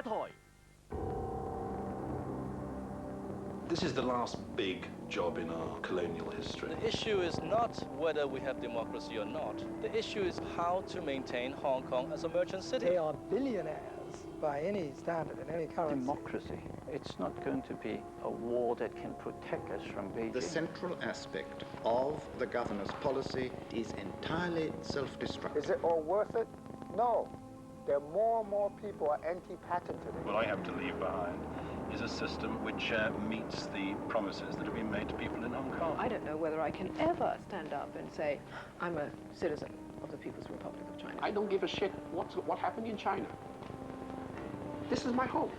台。 This is the last big job in our colonial history. The issue is not whether we have democracy or not. The issue is how to maintain Hong Kong as a merchant city. They are billionaires by any standard and any currency. Democracy. It's not going to be a war that can protect us from Beijing. The central aspect of the governor's policy is entirely self-destructive. Is it all worth it? No. There are more and more people are anti-patent today. What I have to leave behind is a system which meets the promises that have been made to people in Hong Kong. I don't know whether I can ever stand up and say, I'm a citizen of the People's Republic of China. I don't give a shit what happened in China. This is my home.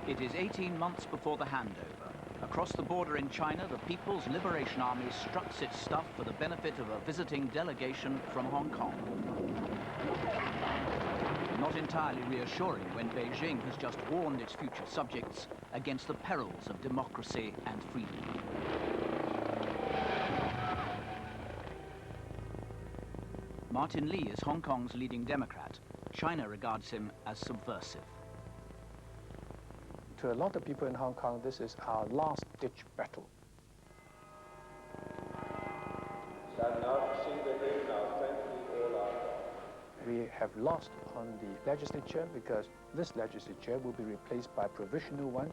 It is 18 months before the handover. Across the border in China, the People's Liberation Army struts its stuff for the benefit of a visiting delegation from Hong Kong. Not entirely reassuring when Beijing has just warned its future subjects against the perils of democracy and freedom. Martin Lee is Hong Kong's leading Democrat. China regards him as subversive. To a lot of people in Hong Kong, this is our last-ditch battle. We have lost on the legislature because this legislature will be replaced by a provisional one,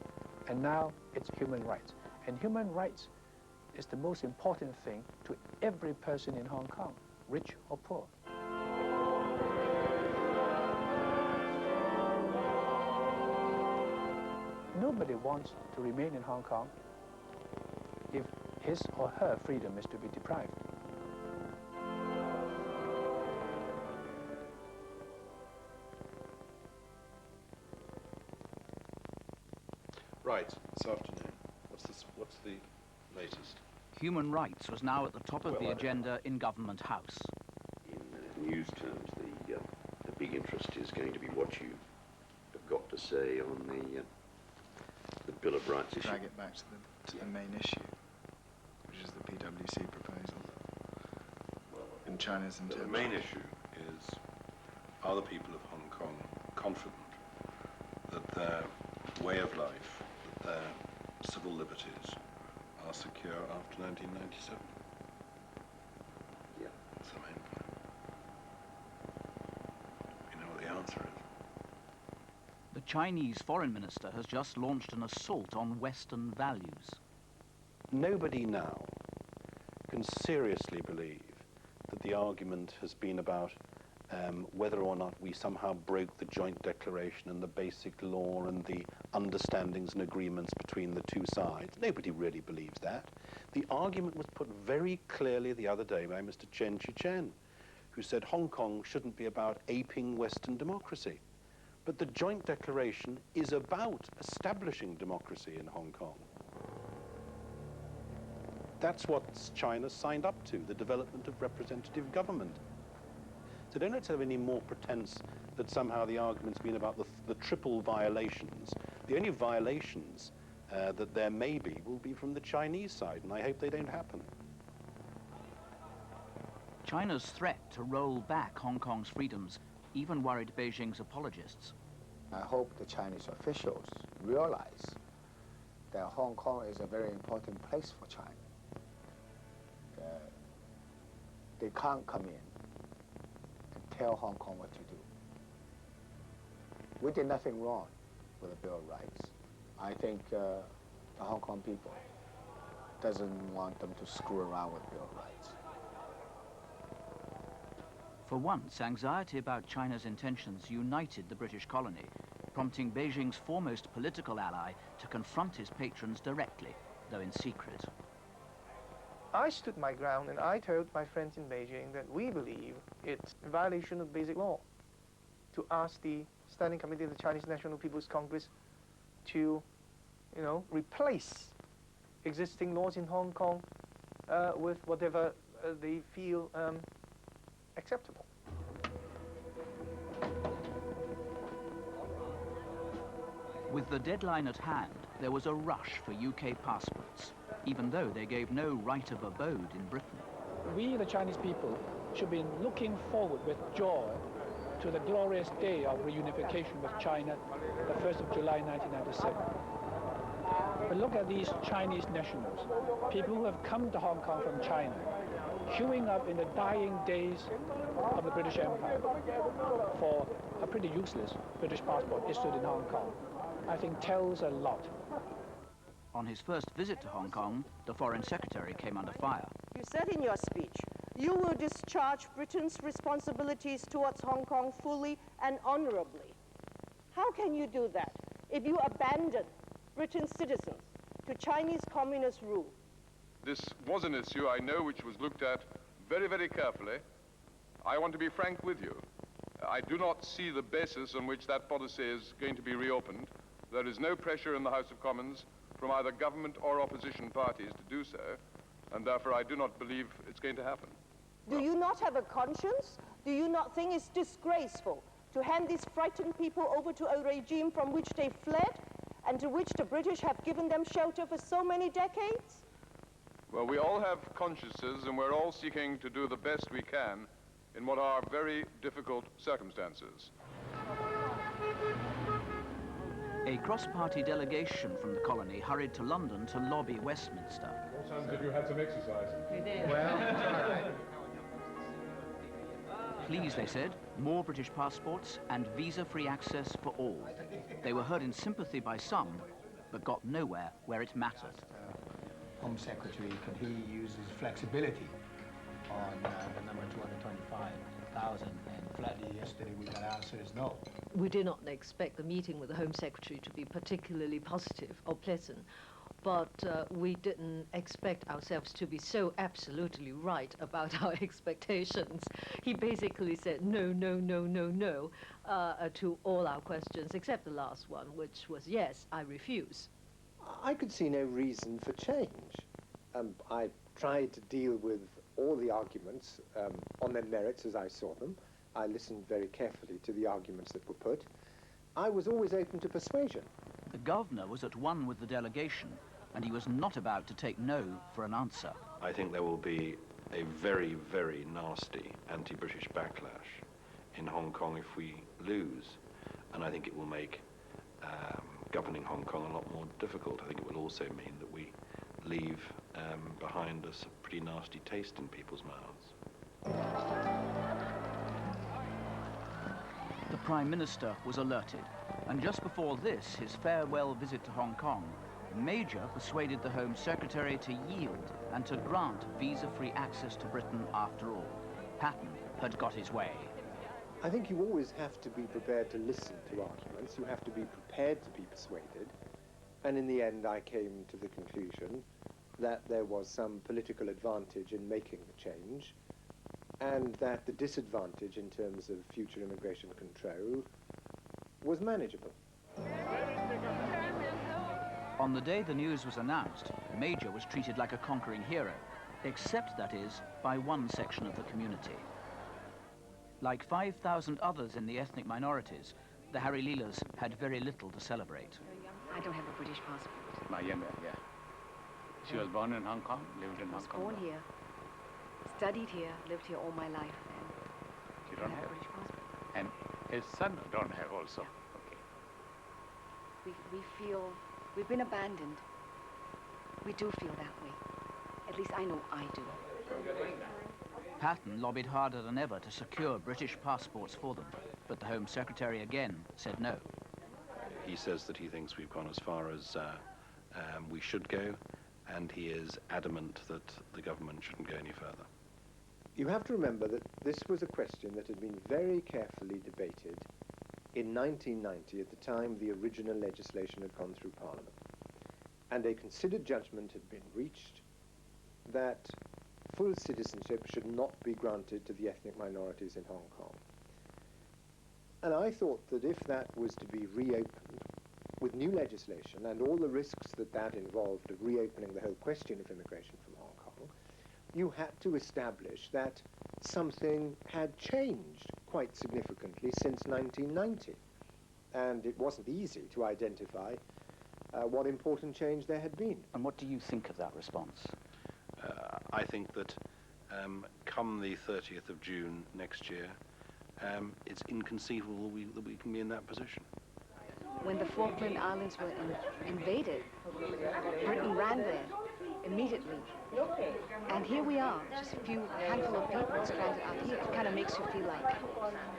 and now it's human rights. And human rights is the most important thing to every person in Hong Kong, rich or poor. Nobody wants to remain in Hong Kong if his or her freedom is to be deprived. Right, this afternoon. What's the latest? Human rights was now at the top of the agenda in Government House. In news terms, the big interest is going to be what you have got to say on the Bill of Rights issue. Drag it back to the main issue, which is the PwC proposal. In China's intention. The main issue is, are the people of Hong Kong confident that their way of life, that their civil liberties are secure after 1997? Yeah. That's the main point. You know what the answer is? The Chinese foreign minister has just launched an assault on Western values. Nobody now can seriously believe that the argument has been about whether or not we somehow broke the joint declaration and the basic law and the understandings and agreements between the two sides. Nobody really believes that. The argument was put very clearly the other day by Mr. Chen Chi-chen, who said Hong Kong shouldn't be about aping Western democracy. But the joint declaration is about establishing democracy in Hong Kong. That's what China signed up to, the development of representative government. So don't let's have any more pretense that somehow the argument's been about the triple violations. The only violations that there may be will be from the Chinese side, and I hope they don't happen. China's threat to roll back Hong Kong's freedoms even worried Beijing's apologists. I hope the Chinese officials realize that Hong Kong is a very important place for China. They can't come in and tell Hong Kong what to do. We did nothing wrong with the Bill of Rights. I think the Hong Kong people doesn't want them to screw around with Bill of Rights. For once, anxiety about China's intentions united the British colony, prompting Beijing's foremost political ally to confront his patrons directly, though in secret. I stood my ground and I told my friends in Beijing that we believe it's a violation of basic law to ask the Standing Committee of the Chinese National People's Congress to, replace existing laws in Hong Kong with whatever they feel acceptable. With the deadline at hand, there was a rush for UK passports, even though they gave no right of abode in Britain. We, the Chinese people, should be looking forward with joy to the glorious day of reunification with China, the 1st of July 1997. But look at these Chinese nationals, people who have come to Hong Kong from China, queuing up in the dying days of the British Empire for a pretty useless British passport issued in Hong Kong, I think tells a lot. On his first visit to Hong Kong, the Foreign Secretary came under fire. You said in your speech, you will discharge Britain's responsibilities towards Hong Kong fully and honorably. How can you do that if you abandon Britain's citizens to Chinese communist rule? This was an issue, I know, which was looked at very, very carefully. I want to be frank with you. I do not see the basis on which that policy is going to be reopened. There is no pressure in the House of Commons from either government or opposition parties to do so, and therefore I do not believe it's going to happen. Do you not have a conscience? Do you not think it's disgraceful to hand these frightened people over to a regime from which they fled and to which the British have given them shelter for so many decades? Well, we all have consciences, and we're all seeking to do the best we can in what are very difficult circumstances. A cross-party delegation from the colony hurried to London to lobby Westminster. Sounds as if you had some exercise. We did. Well, it's all right. Please, they said, more British passports and visa-free access for all. They were heard in sympathy by some, but got nowhere where it mattered. Home Secretary, could he use his flexibility on the number 225,000? And flatly yesterday we got answers no. We did not expect the meeting with the Home Secretary to be particularly positive or pleasant, but we didn't expect ourselves to be so absolutely right about our expectations. He basically said no, no, no, no, no to all our questions, except the last one, which was yes, I refuse. I could see no reason for change. I tried to deal with all the arguments on their merits as I saw them. I listened very carefully to the arguments that were put. I was always open to persuasion. The governor was at one with the delegation, and he was not about to take no for an answer. I think there will be a very, very nasty anti-British backlash in Hong Kong if we lose, and I think it will make governing Hong Kong a lot more difficult. I think it will also mean that we leave behind us a pretty nasty taste in people's mouths. The Prime Minister was alerted, and just before this, his farewell visit to Hong Kong, Major persuaded the Home Secretary to yield and to grant visa-free access to Britain after all. Patten had got his way. I think you always have to be prepared to listen to arguments. You have to be prepared to be persuaded. And in the end, I came to the conclusion that there was some political advantage in making the change, and that the disadvantage in terms of future immigration control was manageable. On the day the news was announced, Major was treated like a conquering hero, except, that is, by one section of the community. Like 5,000 others in the ethnic minorities, the Harry Leelas had very little to celebrate. I don't have a British passport. My younger, yeah. She was born in Hong Kong, lived in Hong Kong. Born here, studied here, lived here all my life, and you don't have a British passport. And his son don't have also. Yeah. Okay. We feel we've been abandoned. We do feel that way. At least I know I do. Patten lobbied harder than ever to secure British passports for them, but the Home Secretary again said no. He says that he thinks we've gone as far as we should go, and he is adamant that the government shouldn't go any further. You have to remember that this was a question that had been very carefully debated in 1990, at the time the original legislation had gone through Parliament. And a considered judgment had been reached that full citizenship should not be granted to the ethnic minorities in Hong Kong. And I thought that if that was to be reopened, with new legislation and all the risks that that involved of reopening the whole question of immigration from Hong Kong, you had to establish that something had changed quite significantly since 1990. And it wasn't easy to identify what important change there had been. And what do you think of that response? I think that come the 30th of June next year, it's inconceivable that we can be in that position. When the Falkland Islands were invaded, Britain ran there immediately. And here we are, just a handful of people stranded out here. It kind of makes you feel like,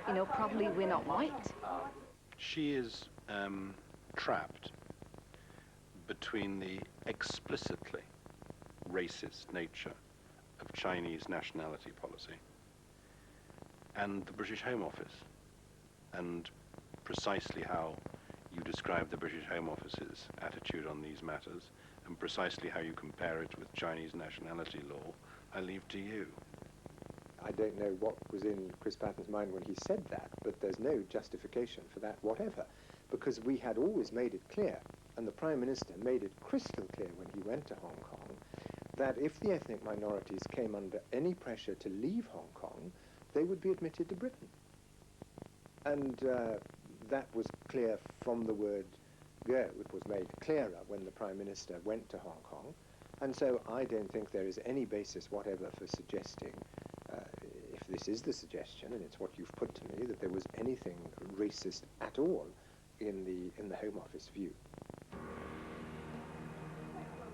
you know, probably we're not white. She is trapped between the explicitly racist nature of Chinese nationality policy and the British Home Office, and precisely how you describe the British Home Office's attitude on these matters and precisely how you compare it with Chinese nationality law, I leave to you. I don't know what was in Chris Patten's mind when he said that, but there's no justification for that whatever, because we had always made it clear, and the Prime Minister made it crystal clear when he went to Hong Kong, that if the ethnic minorities came under any pressure to leave Hong Kong, they would be admitted to Britain. And that was clear from the word go. It was made clearer when the Prime Minister went to Hong Kong, and so I don't think there is any basis whatever for suggesting, if this is the suggestion, and it's what you've put to me, that there was anything racist at all in the Home Office view.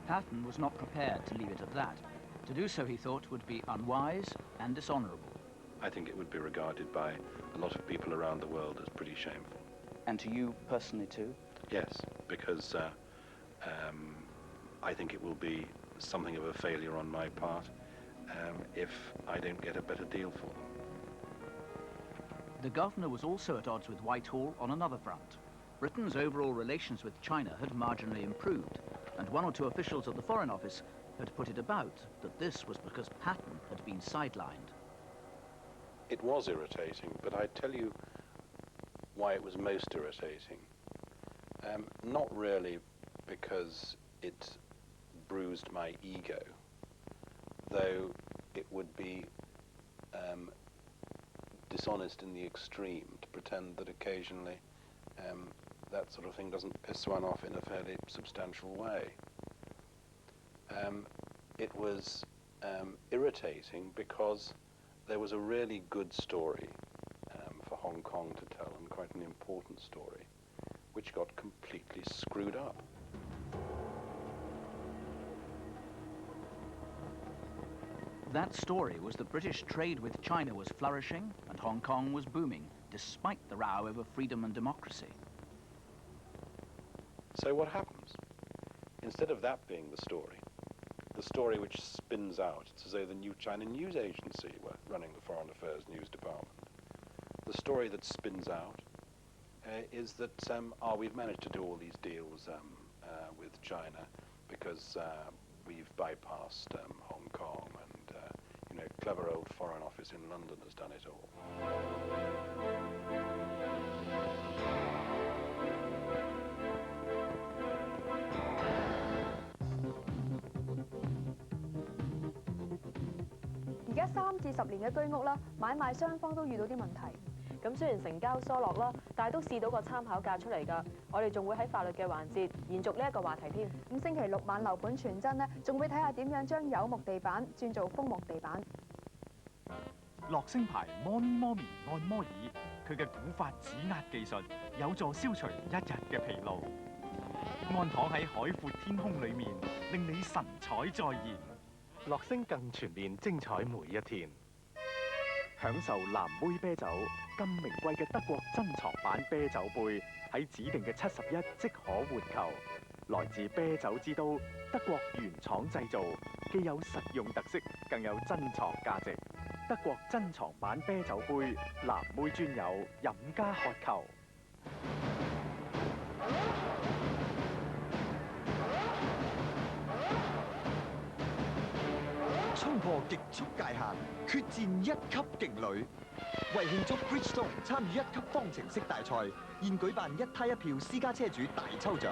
Patten was not prepared to leave it at that. To do so, he thought, would be unwise and dishonourable. I think it would be regarded by a lot of people around the world as pretty shameful. And to you personally too? Yes, because I think it will be something of a failure on my part if I don't get a better deal for them. The governor was also at odds with Whitehall on another front. Britain's overall relations with China had marginally improved, and one or two officials at the Foreign Office had put it about that this was because Patten had been sidelined. It was irritating, but I tell you why it was most irritating. Not really because it bruised my ego, though it would be dishonest in the extreme to pretend that occasionally that sort of thing doesn't piss one off in a fairly substantial way. It was irritating because there was a really good story for Hong Kong to tell, and quite an important story, which got completely screwed up. That story was that British trade with China was flourishing and Hong Kong was booming, despite the row over freedom and democracy. So what happens? Instead of that being the story which spins out, it's as though the new China News Agency were running the Foreign Affairs News Department. The story that spins out is that we've managed to do all these deals with China because we've bypassed Hong Kong, and clever old Foreign Office in London has done it all.而家3至10年嘅居屋啦，買賣雙方都遇到啲問題。咁雖然成交疏落啦，但係都試到個參考價出嚟㗎。我哋仲會喺法律嘅環節延續呢一個話題添。咁星期6晚樓盤傳真咧，仲會睇下點樣將有木地板轉做楓木地板。樂聲牌摩咪摩咪按摩椅，佢嘅古法指壓技術有助消除一日嘅疲勞。安躺喺海闊天空裏面，令你神采再現。樂聲更全面精彩每一天。享受藍妹啤酒，咁名貴嘅德國珍藏版啤酒杯，喺指定嘅71即可換購。來自啤酒之都，德國原廠製造，既有實用特色，更有珍藏價值。德國珍藏版啤酒杯，藍妹專有，飲家渴求。衝破極速界限，決戰1級勁旅。為慶祝 Bridgestone 參與1級方程式大賽，現舉辦1梯1票私家車主大抽獎。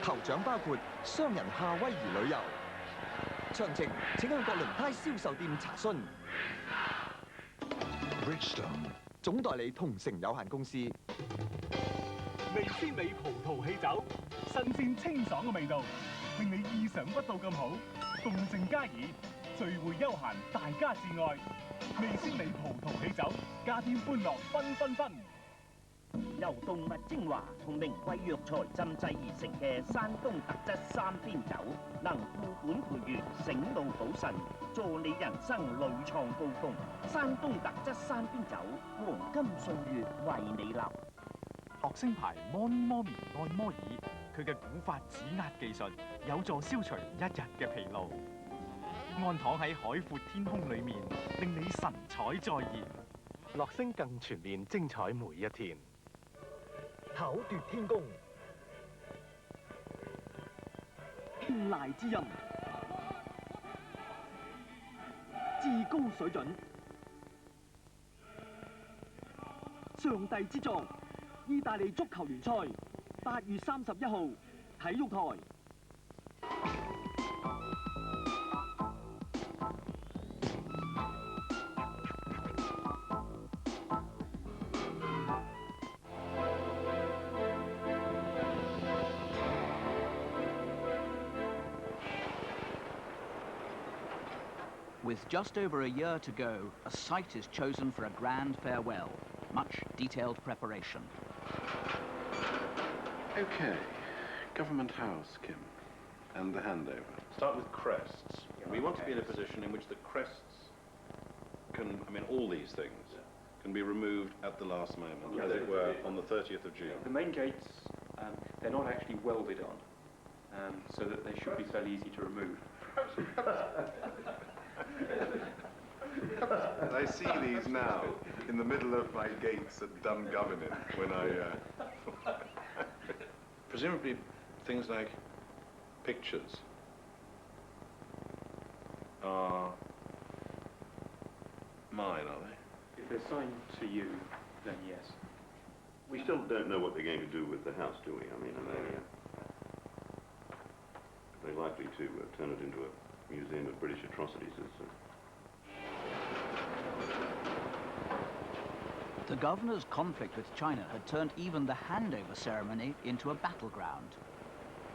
頭獎包括雙人夏威夷旅遊。詳情請向各輪胎銷售店查詢。Bridgestone 總代理同城有限公司。味鮮美葡萄喜酒，新鮮清爽嘅味道，令你意想不到咁好。動靜皆宜，聚會休閒大家至愛。味鮮美葡萄喜酒，加添歡樂紛紛紛。由動物精華同名貴藥材浸製而成嘅山東特質三邊酒，能固本培元、醒腦補腎，助你人生屢創高峰。山東特質三邊酒，黃金歲月為你留。樂聲牌摩咪摩咪按摩椅，佢嘅古法指壓技術有助消除一日嘅疲勞。安躺喺海闊天空裏面，令你神采再現。樂聲更全面精彩每一天。巧奪天工，天籟之音，至高水準，上帝之作。意大利足球聯賽8月31號，體育台。With just over a year to go, a site is chosen for a grand farewell. Much detailed preparation. Okay, Government House, Kim, and the handover. Start with crests. We want to be in a position in which the crests can, all these things, can be removed at the last moment, as it were, on the 30th of June. The main gates, they're not actually welded on, so that they should be fairly easy to remove. I see these now in the middle of my gates at Dungovenant when I... Presumably things like pictures are mine, are they? If they're signed to you, then yes. We still don't know what they're going to do with the house, do we? They're likely to turn it into a museum of British atrocities. The governor's conflict with China had turned even the handover ceremony into a battleground.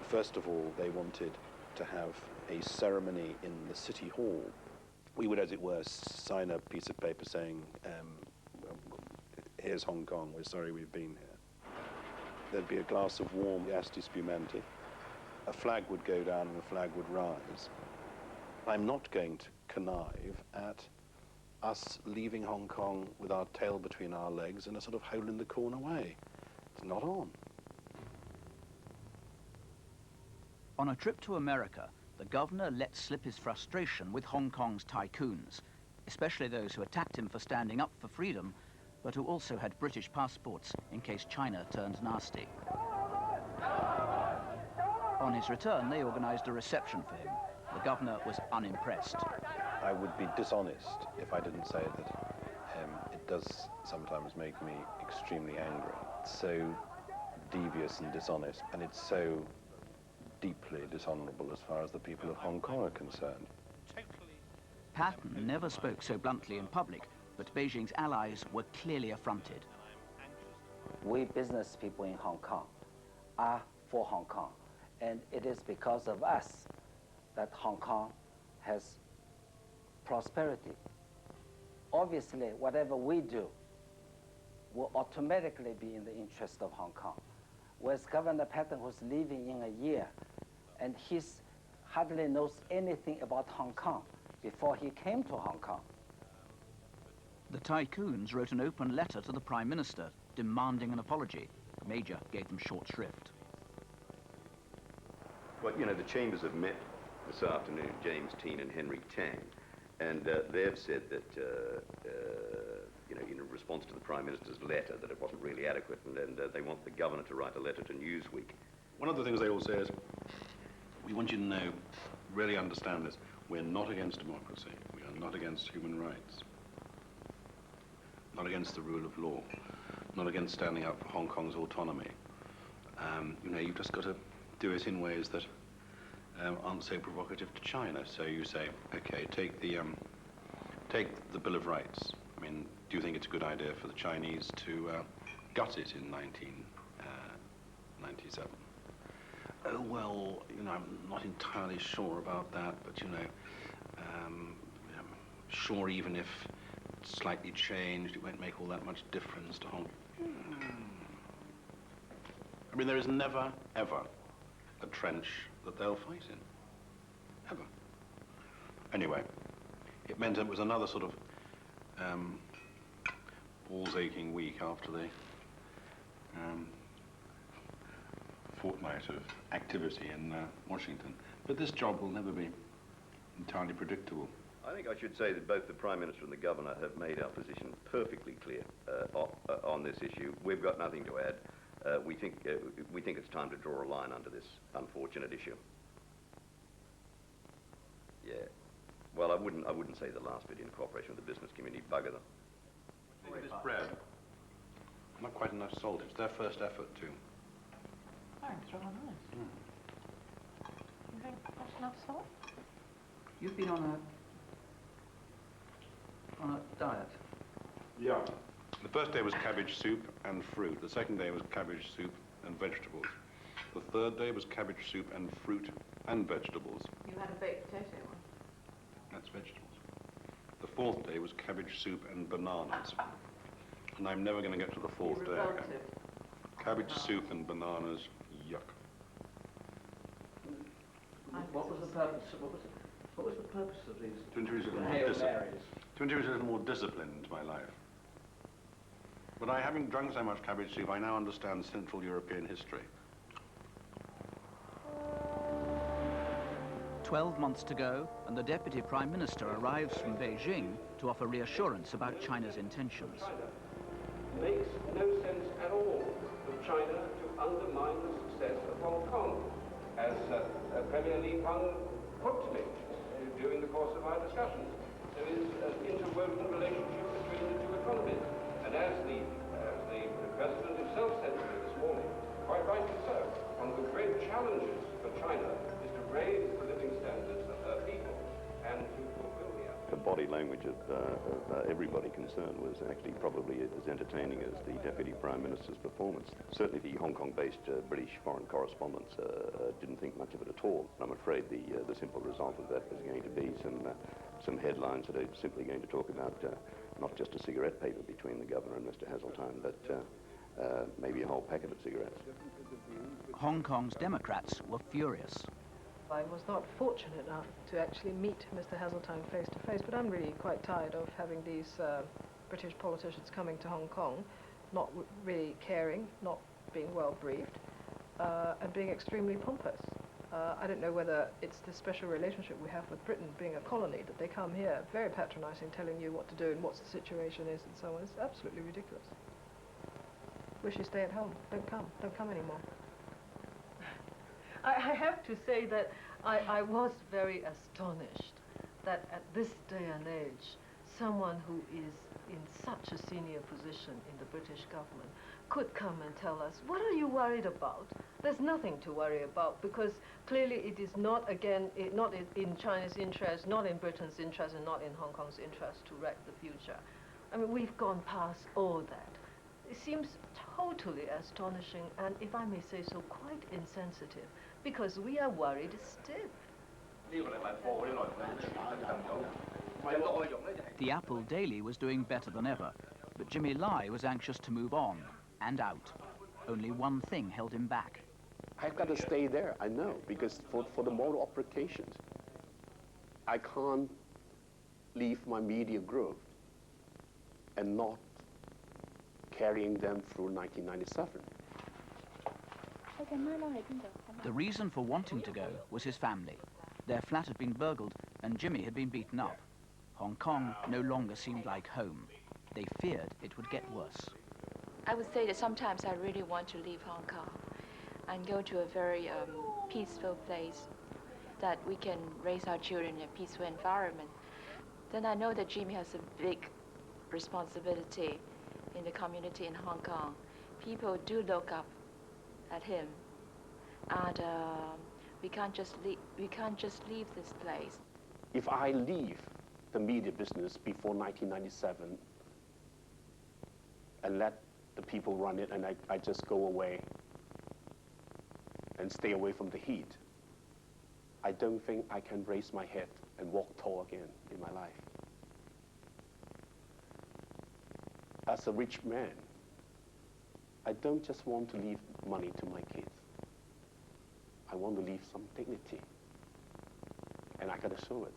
First of all, they wanted to have a ceremony in the city hall. We would, as it were, sign a piece of paper saying, here's Hong Kong, we're sorry we've been here. There'd be a glass of warm asti spumante. A flag would go down and a flag would rise. I'm not going to connive at us leaving Hong Kong with our tail between our legs in a sort of hole-in-the-corner way. It's not on. On a trip to America, the governor let slip his frustration with Hong Kong's tycoons, especially those who attacked him for standing up for freedom, but who also had British passports in case China turned nasty. On his return, they organized a reception for him. The governor was unimpressed. I would be dishonest if I didn't say that it does sometimes make me extremely angry. It's so devious and dishonest, and it's so deeply dishonorable as far as the people of Hong Kong are concerned. Patten never spoke so bluntly in public, but Beijing's allies were clearly affronted. We business people in Hong Kong are for Hong Kong, and it is because of us that Hong Kong has prosperity. Obviously, whatever we do will automatically be in the interest of Hong Kong. Whereas Governor Patten was leaving in a year, and he hardly knows anything about Hong Kong before he came to Hong Kong. The tycoons wrote an open letter to the Prime Minister demanding an apology. Major gave them short shrift. Well, the chambers have met this afternoon, James Teen and Henry Tang, and they've said that, in response to the Prime Minister's letter, that it wasn't really adequate, and they want the governor to write a letter to Newsweek. One of the things they all say is, we want you to know, really understand this, we're not against democracy, we are not against human rights. not against the rule of law, not against standing up for Hong Kong's autonomy. You know, you've just got to do it in ways that aren't so provocative to China. So you say, okay, take the Bill of Rights. I mean, do you think it's a good idea for the Chinese to gut it in 1997? Oh, well, you know, I'm not entirely sure about that, but, you know, sure, even if it's slightly changed, it won't make all that much difference to Hong Kong. I mean, there is never, ever a trench that they'll fight in. Ever. Anyway, it meant it was another sort of balls-aching week after the fortnight of activity in Washington. But this job will never be entirely predictable. I think I should say that both the Prime Minister and the Governor have made our position perfectly clear on this issue. We've got nothing to add. We think it's time to draw a line under this unfortunate issue. Yeah. Well, I wouldn't say the last bit in cooperation with the business community. Bugger them. This bread, not quite enough salt. It's their first effort too. Thanks, rather nice. Mm. You think that's enough salt? You've been on a diet. Yeah. The first day was cabbage soup and fruit. The second day was cabbage soup and vegetables. The third day was cabbage soup and fruit and vegetables. You had a baked potato one. That's vegetables. The fourth day was cabbage soup and bananas. And I'm never going to get to the fourth day again. Cabbage soup and bananas, yuck. What was the purpose? What was the purpose of these? To introduce a little more discipline. To introduce a little more discipline into my life. But having drunk so much cabbage soup, I now understand Central European history. 12 months to go, and the Deputy Prime Minister arrives from Beijing to offer reassurance about China's intentions. It makes no sense at all for China to undermine the success of Hong Kong, as Premier Li Peng put to me during the course of our discussions. There is an interwoven relationship between the two economies, and as the President himself said to me this morning, quite rightly so, one of the great challenges for China is to raise the living standards of her people and to fulfill the body language of everybody concerned was actually probably as entertaining as the Deputy Prime Minister's performance. Certainly the Hong Kong-based British foreign correspondents didn't think much of it at all. I'm afraid the simple result of that was going to be some headlines that are simply going to talk about not just a cigarette paper between the Governor and Mr. Heseltine, but maybe a whole packet of cigarettes. Hong Kong's Democrats were furious. I was not fortunate enough to actually meet Mr. Heseltine face to face, but I'm really quite tired of having these British politicians coming to Hong Kong, not really caring, not being well briefed, and being extremely pompous. I don't know whether it's the special relationship we have with Britain being a colony, that they come here very patronizing, telling you what to do and what the situation is and so on. It's absolutely ridiculous. Wish you stay at home. Don't come anymore. I have to say that I was very astonished that at this day and age, someone who is in such a senior position in the British government could come and tell us, what are you worried about? There's nothing to worry about, because clearly it is not, again, not in China's interest, not in Britain's interest, and not in Hong Kong's interest to wreck the future. I mean, we've gone past all that. It seems totally astonishing, and if I may say so, quite insensitive, because we are worried stiff. The Apple Daily was doing better than ever, but Jimmy Lai was anxious to move on and out. Only one thing held him back. I've got to stay there, I know, because for the moral applications, I can't leave my media group and not carrying them through 1997. The reason for wanting to go was his family. Their flat had been burgled and Jimmy had been beaten up. Hong Kong no longer seemed like home. They feared it would get worse. I would say that sometimes I really want to leave Hong Kong and go to a very peaceful place that we can raise our children in a peaceful environment. Then I know that Jimmy has a big responsibility in the community in Hong Kong. People do look up at him, and we can't just leave this place. If I leave the media business before 1997 and let the people run it, and I just go away and stay away from the heat, I don't think I can raise my head and walk tall again in my life. As a rich man, I don't just want to leave money to my kids. I want to leave some dignity, and I gotta show it.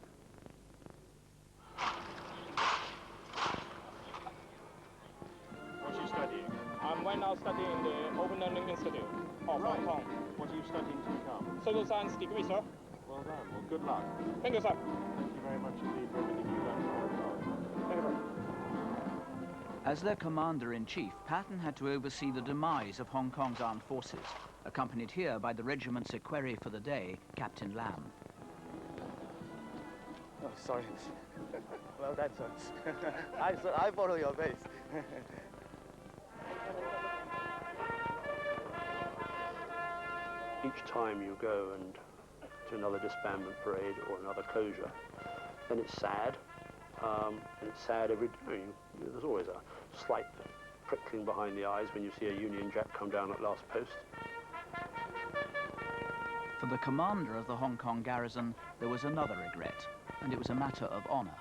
What are you studying? I'm right now studying in the Open Learning Institute of Hong Kong. What are you studying to become? Social science degree, sir. Well done. Well, good luck. Thank you, sir. Thank you very much indeed for everything you've done for Hong Kong. Thank you, sir. As their commander-in-chief, Patten had to oversee the demise of Hong Kong's armed forces, accompanied here by the regiment's equerry for the day, Captain Lam. Oh, sorry. Well, that sucks. I follow your base. Each time you go and to another disbandment parade or another closure, then it's sad. And it's sad every day. There's always a slight prickling behind the eyes when you see a Union Jack come down at last post. For the commander of the Hong Kong garrison, there was another regret, and it was a matter of honour.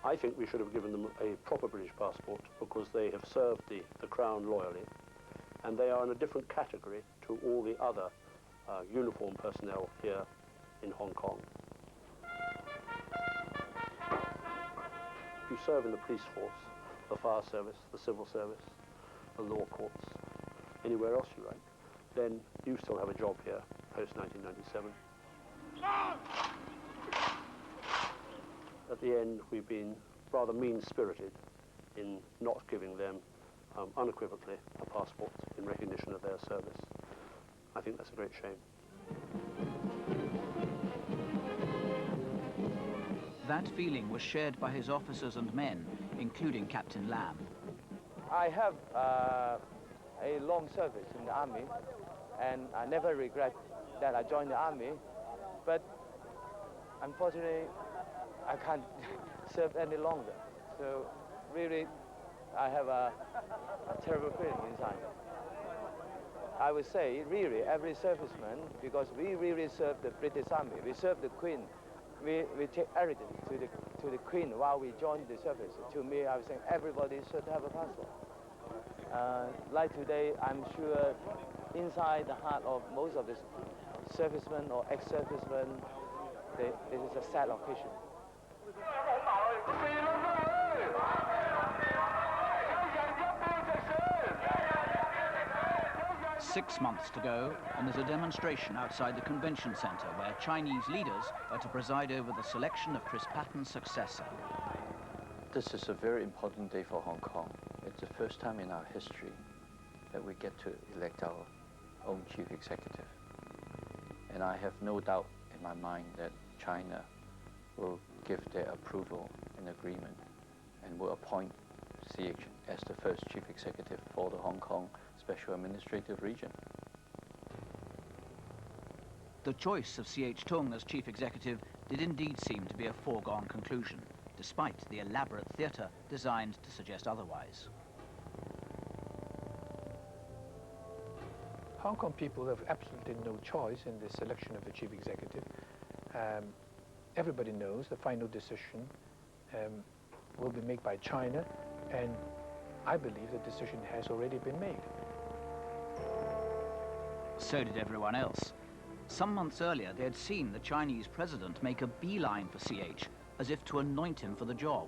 I think we should have given them a proper British passport because they have served the Crown loyally, and they are in a different category to all the other uniformed personnel here in Hong Kong. If you serve in the police force, the fire service, the civil service, the law courts, anywhere else you like, then you still have a job here post-1997. At the end, we've been rather mean-spirited in not giving them unequivocally a passport in recognition of their service. I think that's a great shame. That feeling was shared by his officers and men, including Captain Lam. I have a long service in the army, and I never regret that I joined the army, but unfortunately, I can't serve any longer. So really, I have a terrible feeling inside. I would say, really, every serviceman, because we really serve the British Army, we serve the Queen, we take everything to the Queen while we join the service. To me, I was saying everybody should have a passport. Like today, I'm sure inside the heart of most of the servicemen or ex-servicemen, this is a sad occasion. 6 months to go, and there's a demonstration outside the convention centre where Chinese leaders are to preside over the selection of Chris Patten's successor. This is a very important day for Hong Kong. It's the first time in our history that we get to elect our own chief executive. And I have no doubt in my mind that China will give their approval and agreement and will appoint CH as the first chief executive for the Hong Kong Special Administrative Region. The choice of CH Tung as chief executive did indeed seem to be a foregone conclusion, despite the elaborate theatre designed to suggest otherwise. Hong Kong people have absolutely no choice in the selection of the chief executive. Everybody knows the final decision will be made by China, and I believe the decision has already been made. So did everyone else. Some months earlier, they had seen the Chinese president make a beeline for CH, as if to anoint him for the job.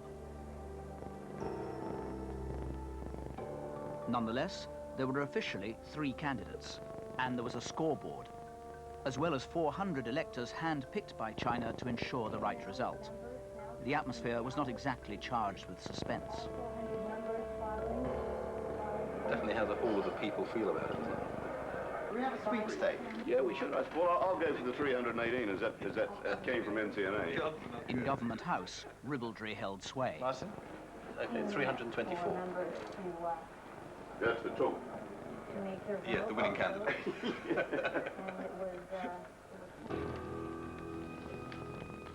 Nonetheless, there were officially 3 candidates, and there was a scoreboard, as well as 400 electors hand-picked by China to ensure the right result. The atmosphere was not exactly charged with suspense. Definitely how the whole of the people feel about it. We have a sweepstake. Yeah, we should. Well, I'll go for the 318 as that came from NCNA. In Government House, ribaldry held sway. Martin, Okay, 324. That's the top. Yeah, the winning candidate.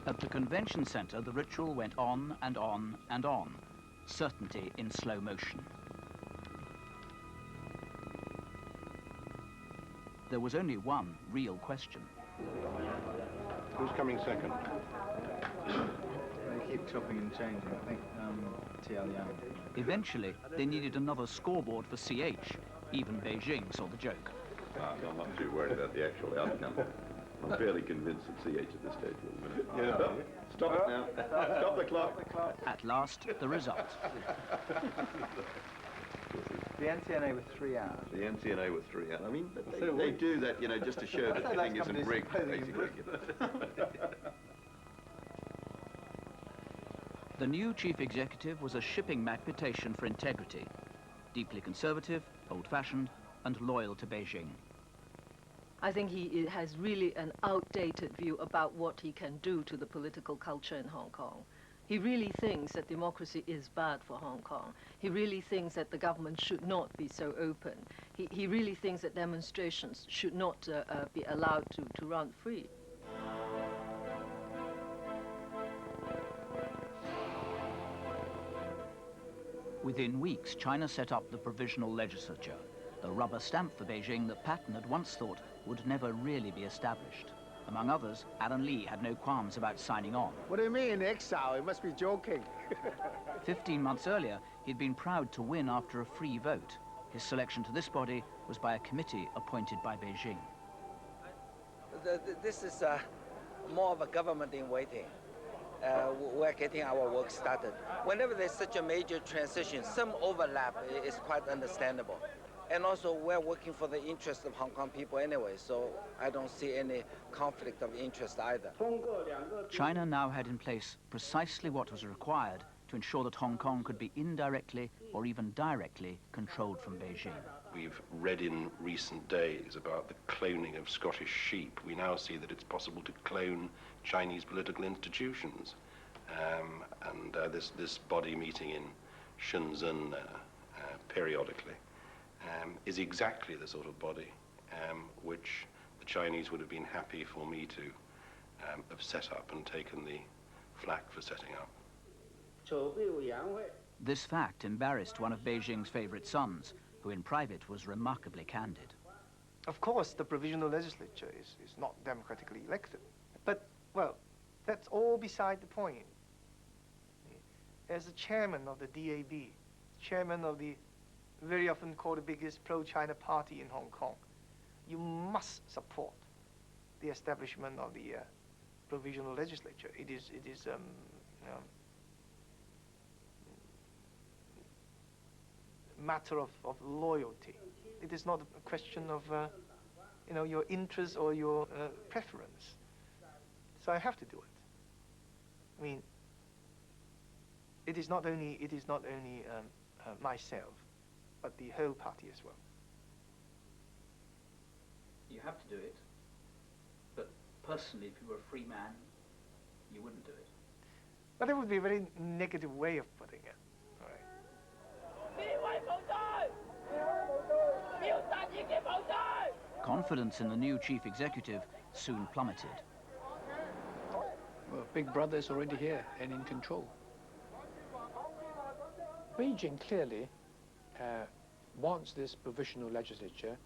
At the convention centre, the ritual went on and on and on. Certainty in slow motion. There was only one real question. Who's coming second? They keep chopping and changing. I think TL Yang. Eventually, they needed another scoreboard for CH. Even Beijing saw the joke. I'm not too worried about the actual outcome. I'm fairly convinced that CH at this stage will win it. Yeah. Stop it now. Stop the clock. At last, the result. The NCNA with 3 hours. The NCNA with 3 hours. I mean, they do that, you know, just to show that the thing isn't rigged, basically. The new chief executive was a shipping reputation for integrity. Deeply conservative, old-fashioned, and loyal to Beijing. I think he has really an outdated view about what he can do to the political culture in Hong Kong. He really thinks that democracy is bad for Hong Kong. He really thinks that the government should not be so open. He really thinks that demonstrations should not be allowed to run free. Within weeks, China set up the provisional legislature, the rubber stamp for Beijing that Patten had once thought would never really be established. Among others, Alan Lee had no qualms about signing on. What do you mean, exile? You must be joking. 15 months earlier, he'd been proud to win after a free vote. His selection to this body was by a committee appointed by Beijing. This is more of a government in waiting. We're getting our work started. Whenever there's such a major transition, some overlap is quite understandable. And also, we're working for the interest of Hong Kong people anyway, so I don't see any conflict of interest either. China now had in place precisely what was required to ensure that Hong Kong could be indirectly or even directly controlled from Beijing. We've read in recent days about the cloning of Scottish sheep. We now see that it's possible to clone Chinese political institutions. This body meeting in Shenzhen periodically is exactly the sort of body which the Chinese would have been happy for me to have set up and taken the flak for setting up. This fact embarrassed one of Beijing's favorite sons, who in private was remarkably candid. Of course, the provisional legislature is not democratically elected. But, well, that's all beside the point. As the chairman of the DAB, chairman of the very often called the biggest pro-China party in Hong Kong, you must support the establishment of the provisional legislature. It is matter of loyalty. It is not a question of your interest or your preference. So I have to do it. I mean, it is not only myself, but the whole party as well. You have to do it, but personally, if you were a free man, you wouldn't do it. But that would be a very negative way of putting it. All right. Confidence in the new chief executive soon plummeted. Well, Big Brother is already here and in control. Beijing clearly wants this provisional legislature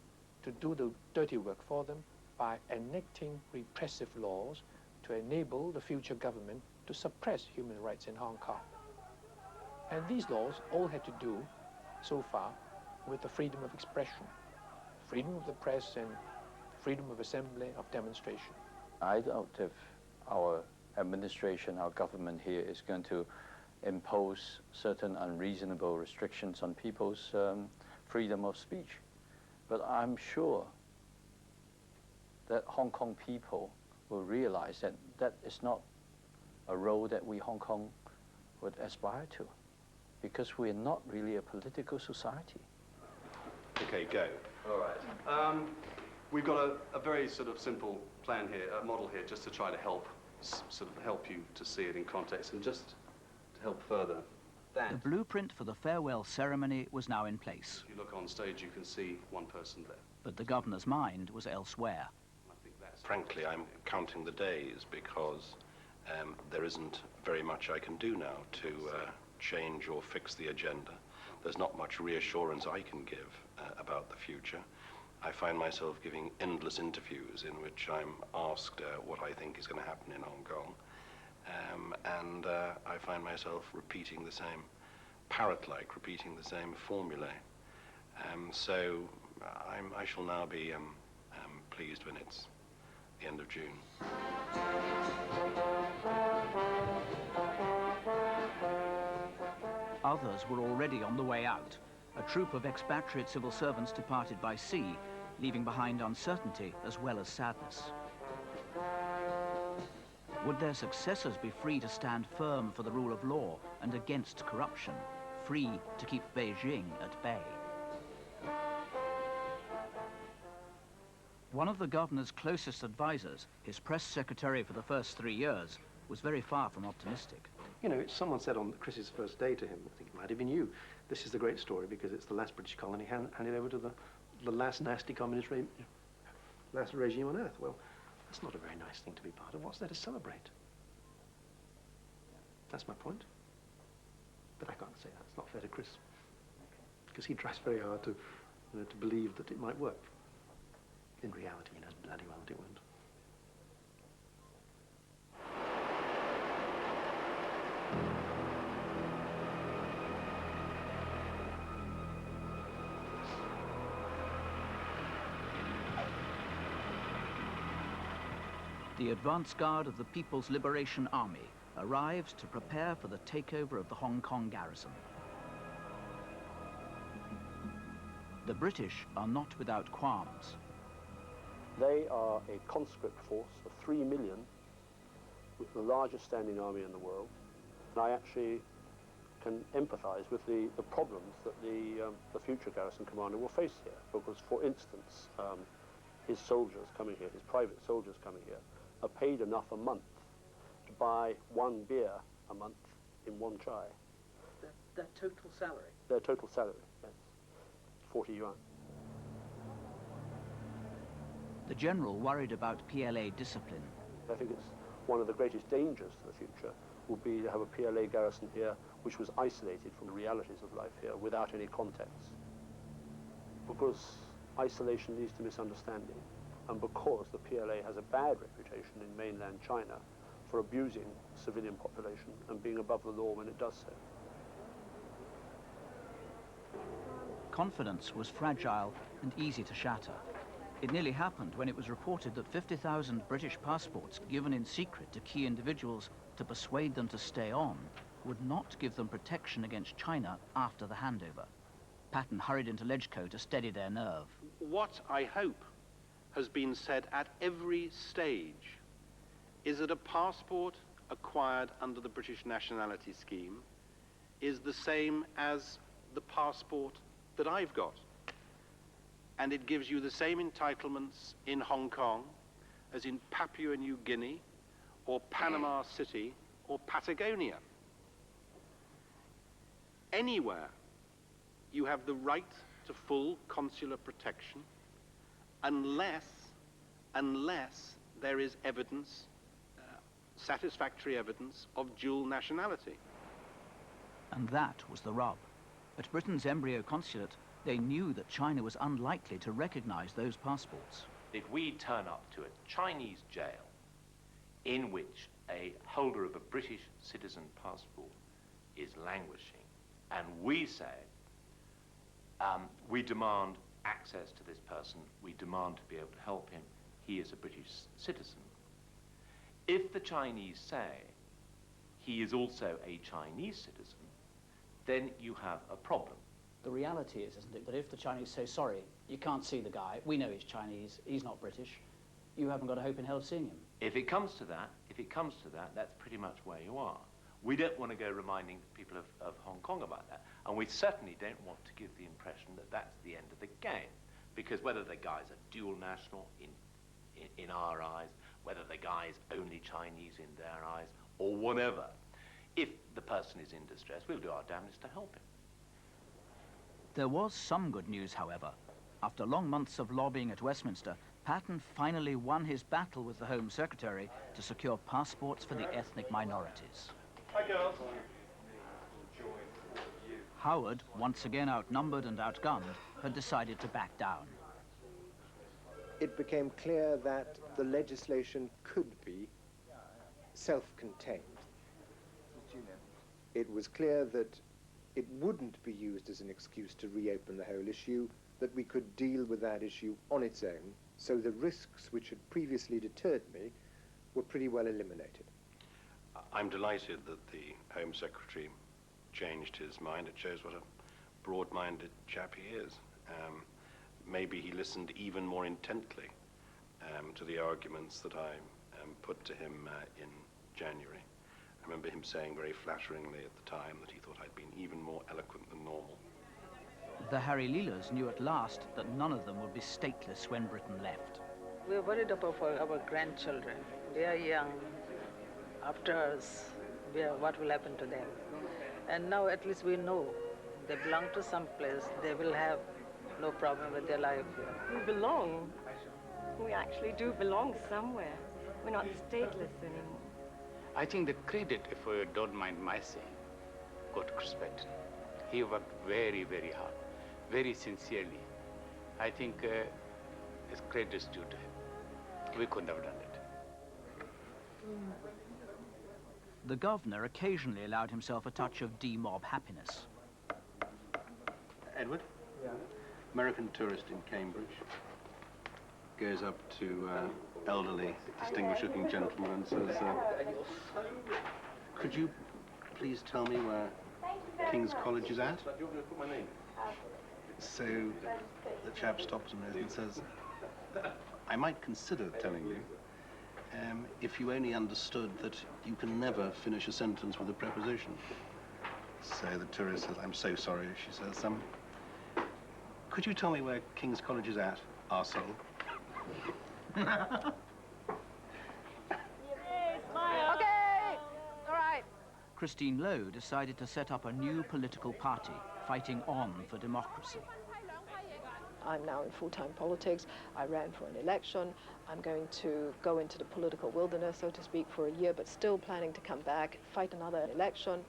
to do the dirty work for them by enacting repressive laws to enable the future government to suppress human rights in Hong Kong. And these laws all had to do, so far, with the freedom of expression, freedom of the press and freedom of assembly, of demonstration. I doubt if our administration, our government here is going to impose certain unreasonable restrictions on people's freedom of speech. But I'm sure that Hong Kong people will realize that that is not a role that we Hong Kong would aspire to, because we're not really a political society. Okay, go. All right. We've got a very sort of simple plan here, a model here, just to try to help you to see it in context, and just to help further The blueprint for the farewell ceremony was now in place. If you look on stage, you can see one person there. But the governor's mind was elsewhere. Frankly, I'm counting the days because there isn't very much I can do now to change or fix the agenda. There's not much reassurance I can give about the future. I find myself giving endless interviews in which I'm asked what I think is going to happen in Hong Kong. And I find myself repeating the same, parrot-like, repeating the same formulae. So I shall now be pleased when it's the end of June. Others were already on the way out. A troop of expatriate civil servants departed by sea, leaving behind uncertainty as well as sadness. Would their successors be free to stand firm for the rule of law and against corruption, free to keep Beijing at bay? One of the governor's closest advisors, his press secretary for the first 3 years, was very far from optimistic. You know, someone said on Chris's first day to him, I think it might have been you, this is the great story because it's the last British colony handed over to the last nasty communist last regime on earth. Well, that's not a very nice thing to be part of. What's there to celebrate? That's my point. But I can't say that. It's not fair to Chris. Because he tries very hard to believe that it might work. In reality, he knows bloody well that it won't. The advance guard of the People's Liberation Army arrived to prepare for the takeover of the Hong Kong garrison. The British are not without qualms. They are a conscript force of 3 million, with the largest standing army in the world. And I actually can empathize with the problems that the future garrison commander will face here. Because, for instance, his soldiers coming here, his private soldiers coming here, are paid enough a month to buy 1 beer a month in 1 chai. Their total salary? Their total salary, yes. 40 yuan. The general worried about PLA discipline. I think it's one of the greatest dangers to the future would be to have a PLA garrison here which was isolated from the realities of life here without any contacts. Because isolation leads to misunderstanding, and because the PLA has a bad reputation in mainland China for abusing the civilian population and being above the law when it does so. Confidence was fragile and easy to shatter. It nearly happened when it was reported that 50,000 British passports given in secret to key individuals to persuade them to stay on would not give them protection against China after the handover. Patten hurried into Legco to steady their nerve. What I hope has been said at every stage is that a passport acquired under the British nationality scheme is the same as the passport that I've got. And it gives you the same entitlements in Hong Kong as in Papua New Guinea or Panama City or Patagonia. Anywhere you have the right to full consular protection unless there is evidence, satisfactory evidence of dual nationality. And that was the rub. At Britain's embryo consulate, they knew that China was unlikely to recognize those passports. If we turn up to a Chinese jail in which a holder of a British citizen passport is languishing, and we say, we demand access to this person, we demand to be able to help him, he is a British citizen. If the Chinese say he is also a Chinese citizen, then you have a problem. The reality is, isn't it, that if the Chinese say, sorry, you can't see the guy, we know he's Chinese, he's not British, you haven't got a hope in hell of seeing him. If it comes to that, that's pretty much where you are. We don't want to go reminding people of Hong Kong about that. And we certainly don't want to give the impression that that's the end of the game. Because whether the guy's a dual national in our eyes, whether the guy's only Chinese in their eyes, or whatever, If the person is in distress, we'll do our damnedest to help him. There was some good news, however. After long months of lobbying at Westminster, Patten finally won his battle with the Home Secretary to secure passports for the ethnic minorities. Hi, girls. Howard, once again outnumbered and outgunned, had decided to back down. It became clear that the legislation could be self-contained. It was clear that it wouldn't be used as an excuse to reopen the whole issue, that we could deal with that issue on its own, so the risks which had previously deterred me were pretty well eliminated. I'm delighted that the Home Secretary changed his mind. It shows what a broad-minded chap he is. Maybe he listened even more intently to the arguments that I put to him in January. I remember him saying very flatteringly at the time that he thought I'd been even more eloquent than normal. The Harry Leelers knew at last that none of them would be stateless when Britain left. We're worried about our grandchildren. They are young. After us, what will happen to them? And now at least we know they belong to some place. They will have no problem with their life here. We belong. We actually do belong somewhere. We're not stateless anymore. I think the credit, if you don't mind my saying, go to Chris Patten. He worked very, very hard, very sincerely. I think his credit is due to him. We couldn't have done it. The governor occasionally allowed himself a touch of D-mob happiness. Edward? Yeah? American tourist in Cambridge. Goes up to elderly, distinguished-looking gentleman and says, could you please tell me where King's College is at? So the chap stops him and says, I might consider telling you if you only understood that you can never finish a sentence with a preposition. So the tourist says, I'm so sorry. She says, could you tell me where King's College is at, arsehole? Okay, all right. Christine Lowe decided to set up a new political party, fighting on for democracy. I'm now in full-time politics. I ran for an election. I'm going to go into the political wilderness, so to speak, for a year, but still planning to come back, fight another election.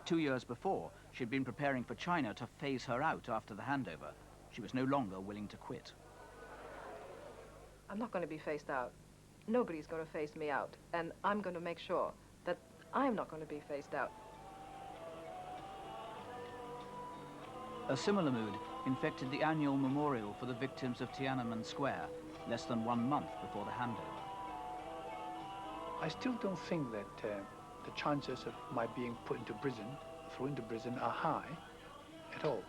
2 years before, she'd been preparing for China to phase her out after the handover. She was no longer willing to quit. I'm not going to be phased out. Nobody's going to phase me out, and I'm going to make sure that I'm not going to be phased out. A similar mood infected the annual memorial for the victims of Tiananmen Square, less than 1 month before the handover. I still don't think that the chances of my being put into prison, thrown into prison, are high at all.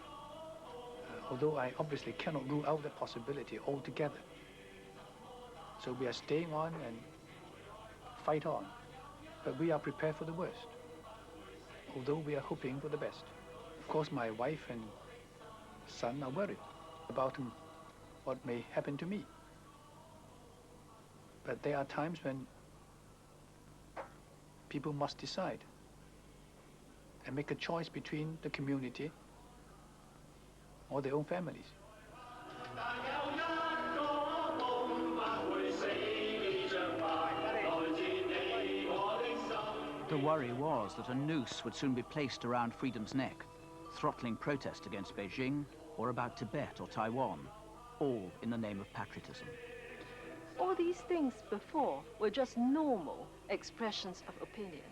Although I obviously cannot rule out the possibility altogether. So we are staying on and fight on, but we are prepared for the worst, although we are hoping for the best. Of course, my wife and son are worried about what may happen to me. But there are times when people must decide and make a choice between the community or their own families. The worry was that a noose would soon be placed around freedom's neck, throttling protest against Beijing or about Tibet or Taiwan, all in the name of patriotism. All these things before were just normal expressions of opinion,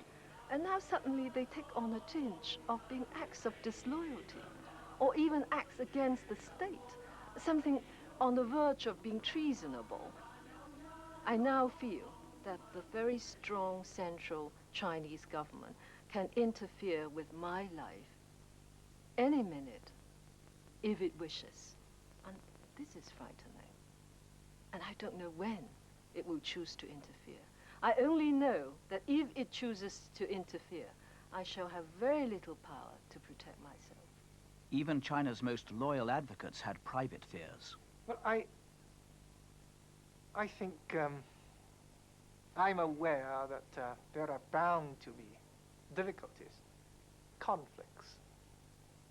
and now suddenly they take on a tinge of being acts of disloyalty, or even acts against the state, something on the verge of being treasonable. I now feel that the very strong central Chinese government can interfere with my life any minute if it wishes. And this is frightening. And I don't know when it will choose to interfere. I only know that if it chooses to interfere, I shall have very little power to protect myself. Even China's most loyal advocates had private fears. Well, I think I'm aware that there are bound to be difficulties, conflicts.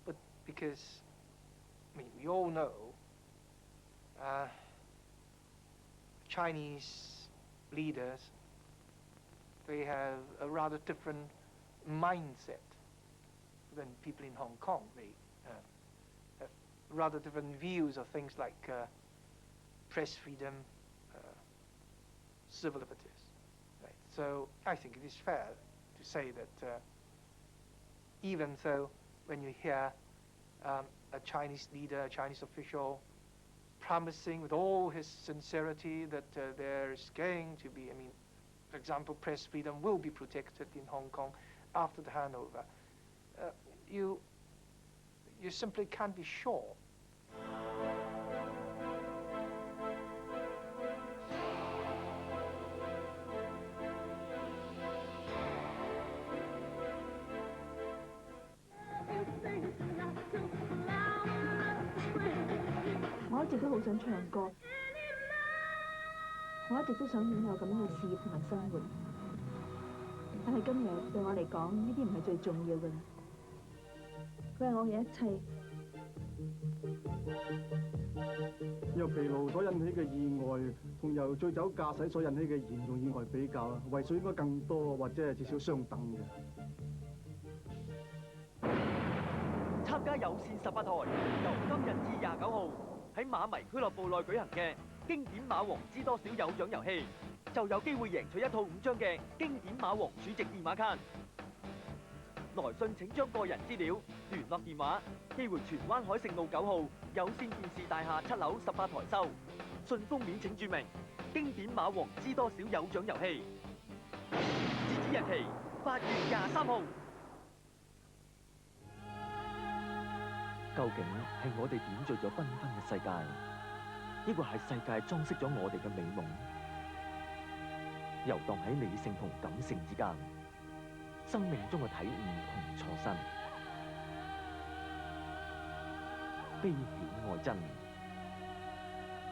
But because, I mean, we all know Chinese leaders, they have a rather different mindset than people in Hong Kong. They have rather different views of things like press freedom, civil liberties. Right? So I think it is fair to say that even though when you hear a Chinese leader, a Chinese official, promising with all his sincerity that there is going to be, I mean, for example, press freedom will be protected in Hong Kong after the handover, you simply can't be sure.我一直都好想唱歌，我一直都想擁有咁樣嘅事業同埋生活，但係今日對我嚟講，呢啲唔係最重要嘅。佢係我嘅一切。由疲勞所引起嘅意外，同由醉酒駕駛所引起嘅嚴重意外比較，為數應該更多，或者係至少相等嘅。參加有線18台，由今日至29號喺馬迷俱樂部內舉行嘅經典馬王知多少有獎遊戲，就有機會贏取一套5張嘅經典馬王儲值電話卡。來信請將個人資料、聯絡電話寄回荃灣海盛路9號有線電視大廈7樓18台收。信封面請注明經典馬王知多少有獎遊戲。截止日期8月23號。究竟係我哋點綴咗繽紛嘅世界，抑或係世界裝飾咗我哋嘅美夢？遊蕩喺理性同感性之間，生命中嘅體悟同錯身，悲喜愛憎，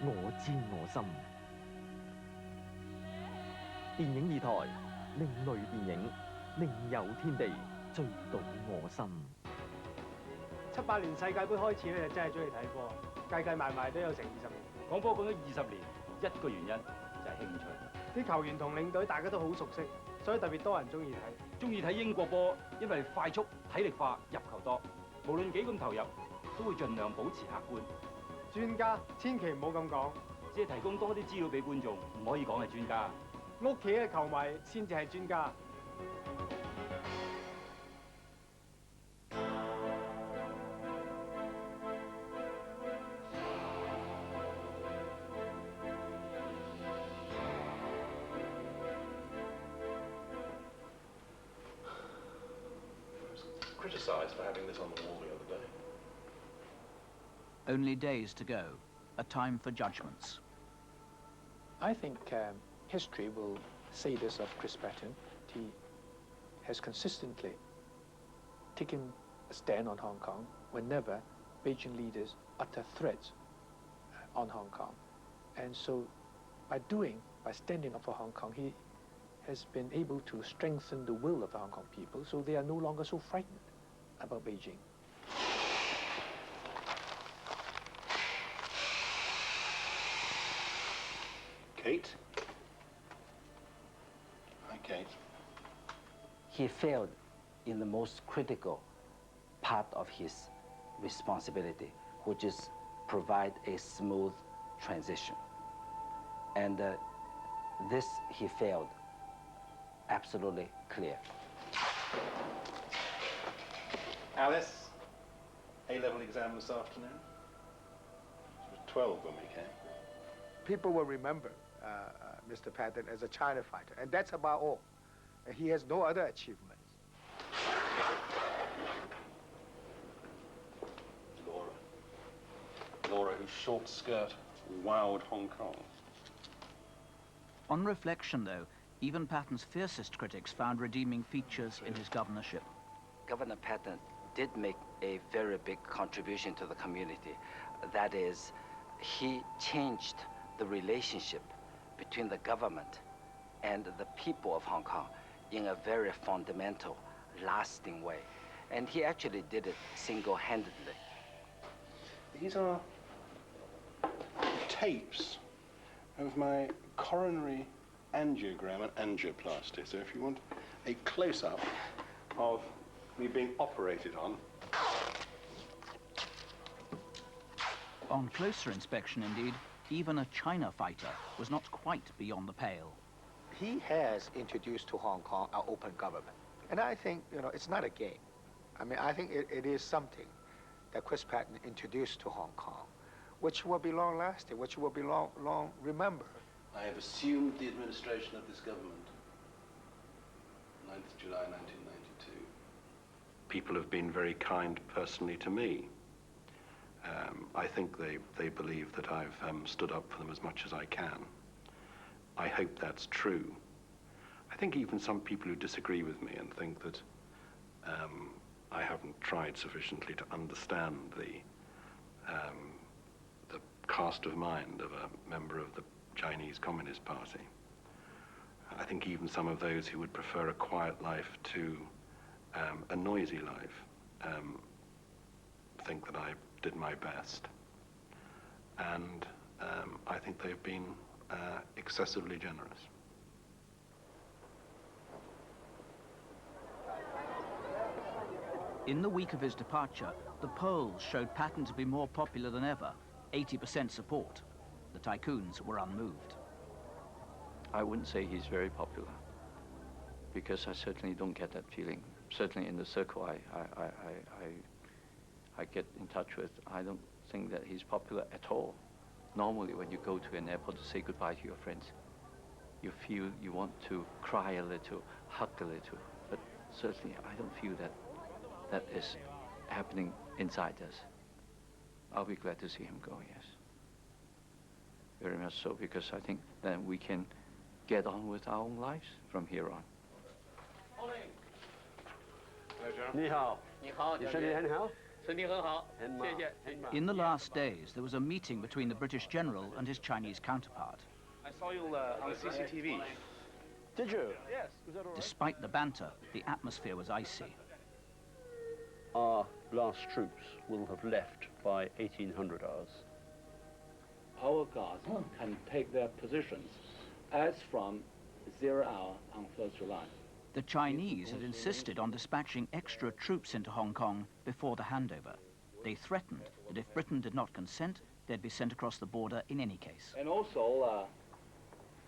我知我心。電影2台，另類電影，另有天地，醉到我心。78年世界盃開始咧，就真係中意睇波，計計埋埋都有成20年。講波講咗20年，一個原因就係興趣。啲球員同領隊大家都好熟悉，所以特別多人中意睇。中意睇英國波，因為快速、體力化、入球多，無論幾咁投入，都會盡量保持客觀。專家千祈唔好咁講，只係提供多啲資料俾觀眾，唔可以講係專家。屋企嘅球迷先至係專家。Criticised for having this on the wall the other day. Only days to go, a time for judgments. I think history will say this of Chris Patten. He has consistently taken a stand on Hong Kong whenever Beijing leaders utter threats on Hong Kong. And so by standing up for Hong Kong, he has been able to strengthen the will of the Hong Kong people, so they are no longer so frightened about Beijing. Kate? Hi, Kate. He failed in the most critical part of his responsibility, which is provide a smooth transition. And this he failed absolutely clear. Alice, A-level exam this afternoon. She was 12 when we came. People will remember Mr. Patten as a China fighter, and that's about all. And he has no other achievements. Laura, whose short skirt wowed Hong Kong. On reflection, though, even Patten's fiercest critics found redeeming features in his governorship. Governor Patten did make a very big contribution to the community. That is, he changed the relationship between the government and the people of Hong Kong in a very fundamental, lasting way. And he actually did it single-handedly. These are tapes of my coronary angiogram and angioplasty. So if you want a close-up of me being operated on. On closer inspection, indeed, even a China fighter was not quite beyond the pale. He has introduced to Hong Kong an open government. And I think, you know, it's not a game. I mean, I think it is something that Chris Patten introduced to Hong Kong, which will be long-lasting, which will be long remembered. I have assumed the administration of this government, 9th July 1992. People have been very kind personally to me. I think they believe that I've stood up for them as much as I can. I hope that's true. I think even some people who disagree with me and think that I haven't tried sufficiently to understand the cast of mind of a member of the Chinese Communist Party. I think even some of those who would prefer a quiet life to a noisy life think that I did my best. And I think they've been excessively generous. In the week of his departure, the polls showed Patten to be more popular than ever, 80% support. The tycoons were unmoved. I wouldn't say he's very popular, because I certainly don't get that feeling. Certainly in the circle I get in touch with, I don't think that he's popular at all. Normally when you go to an airport to say goodbye to your friends, you feel you want to cry a little, hug a little, but certainly I don't feel that is happening inside us. I'll be glad to see him go, yes. Very much so, because I think then we can get on with our own lives from here on. In the last days, there was a meeting between the British general and his Chinese counterpart. I saw you on CCTV. Did you? Yes. Despite the banter, the atmosphere was icy. Our last troops will have left by 1800 hours. Our guards can take their positions as from 0 hour on 1st July. The Chinese had insisted on dispatching extra troops into Hong Kong before the handover. They threatened that if Britain did not consent, they'd be sent across the border in any case. And also,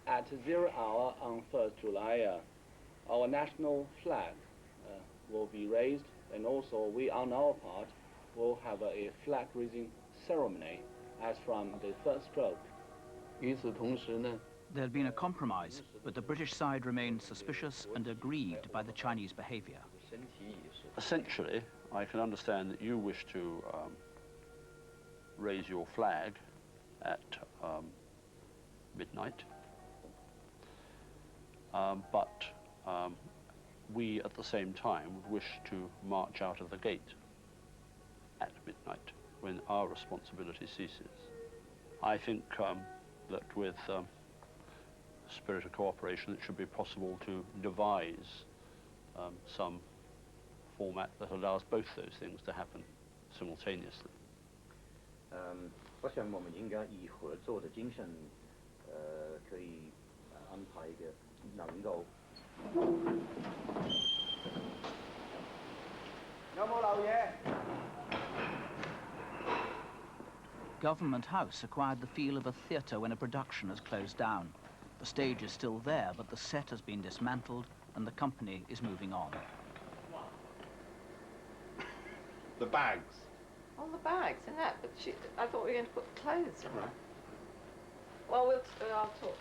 at 0 hour on 1st July, our national flag will be raised, and also we, on our part, will have a flag-raising ceremony as from the first stroke. There had been a compromise, but the British side remained suspicious and aggrieved by the Chinese behavior. Essentially, I can understand that you wish to raise your flag at midnight, but we at the same time would wish to march out of the gate at midnight when our responsibility ceases. I think that with spirit of cooperation, it should be possible to devise some format that allows both those things to happen simultaneously. 我想我们应该以合作的精神，可以安排一个能够。有冇漏嘢？ Government House acquired the feel of a theatre when a production has closed down. The stage is still there, but the set has been dismantled and the company is moving on. The bags. Oh, the bags, and that, but I thought we were going to put clothes in there. Well, I'll talk.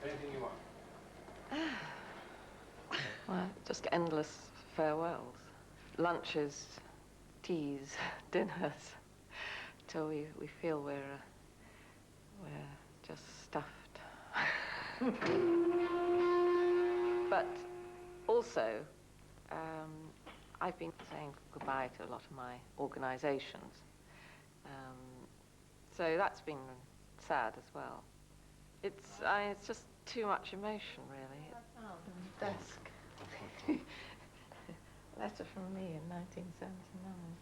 Anything you want? Well, just endless farewells. Lunches, teas, dinners, till we feel we're just stuffed. But also, I've been saying goodbye to a lot of my organisations. So that's been sad as well. It's just too much emotion, really. Desk. Letter from me in 1979.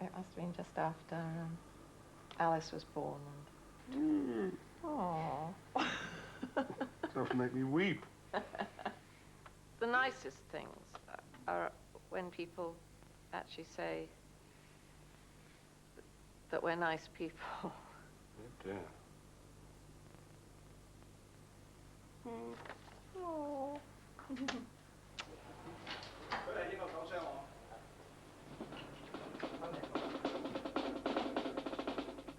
It must have been just after Alice was born. And... Oh. That'll make me weep. The nicest things are when people actually say that we're nice people. Oh dear. Oh.